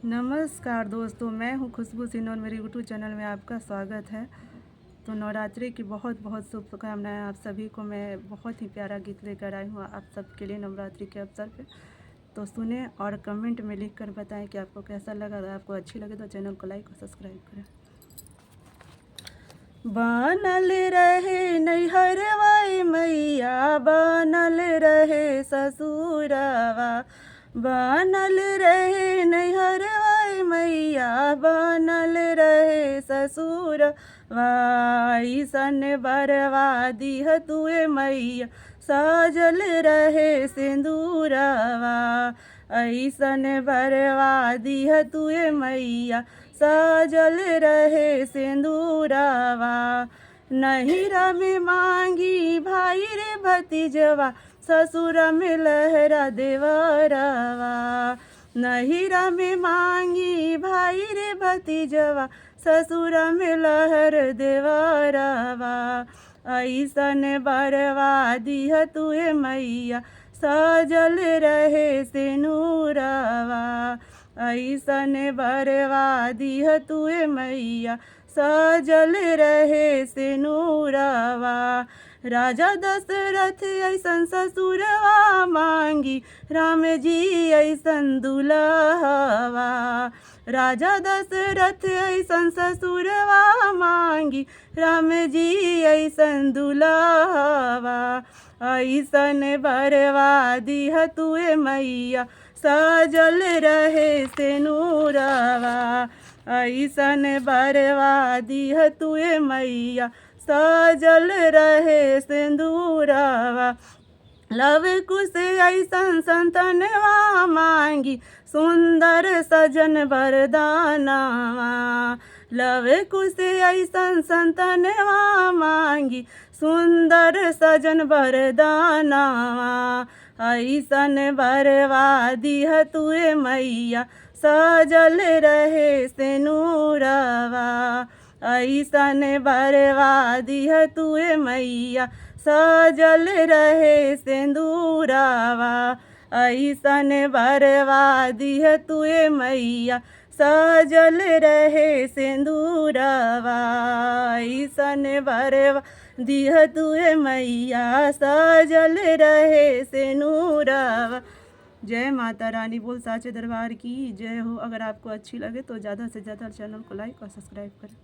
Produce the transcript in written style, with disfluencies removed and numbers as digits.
नमस्कार दोस्तों, मैं हूं खुशबू सिन्हा। मेरे यूट्यूब चैनल में आपका स्वागत है। तो नवरात्रि की बहुत बहुत शुभकामनाएं आप सभी को। मैं बहुत ही प्यारा गीत लेकर आई हूं आप सबके लिए नवरात्रि के अवसर पे। तो सुने और कमेंट में लिख कर बताएं कि आपको कैसा लगा। अगर आपको अच्छी लगे तो चैनल को लाइक और सब्सक्राइब करें। बनल रहे नैहरवाई मैया, बनल रहे ससुरवा, बनल रहे नैहरवाई मैया, बनल रहे ससुरवा। ईसन बरवा दिह तुए मैया, सजल रहे सिंदूरवा। ऐसन बरवा दिह तुए मैया, सजल रहे सिंदूरवा। नहिरा में मांगी भाई रे भतीजवा, ससुर में लहरा देवरवा। नहिरा में मांगी भाई रे भतीजवा, ससुर में लहर देवरवा। ऐसन बरवा दिह तुए मैया, सजल रहे सिनूरवा। ऐसन बरवा दिह तुए मैया, सजल रहे सिनूरवा। राजा दशरथ ऐसन ससुरवा मांगी, राम जी ऐसन दुल्हवा। राजा दशरथ ऐसन ससुरवा मांगी, राम जी ऐसन दुल्हवा। ऐसन बरवा दिह तुए मैया, सजल रहे सिनूरवा। ऐसन बरवा दिह तुए मैया, सजल रहे सिंदूरवा। लव कुश ऐसन संतनवा मांगी, सुंदर सजन वरदानवा। लव कुश ऐसन संतनवा मांगी, सुंदर सजन वरदानवा। ऐसन बरवा दिह तुए मैया, सजल रहे सिनूरवा। ऐसन बरवा दिह तुए मैया, सजल रहे सिंदूरवा। ऐसन बरवा दिह तुए मैया, सजल रहे सिंदूरवा। ऐसन बरवा दिह तुए मैया, सजल रहे सिनूरवा। जय माता रानी, बोल साचे दरबार की जय हो। अगर आपको अच्छी लगे तो ज़्यादा से ज़्यादा चैनल को लाइक और सब्सक्राइब करें।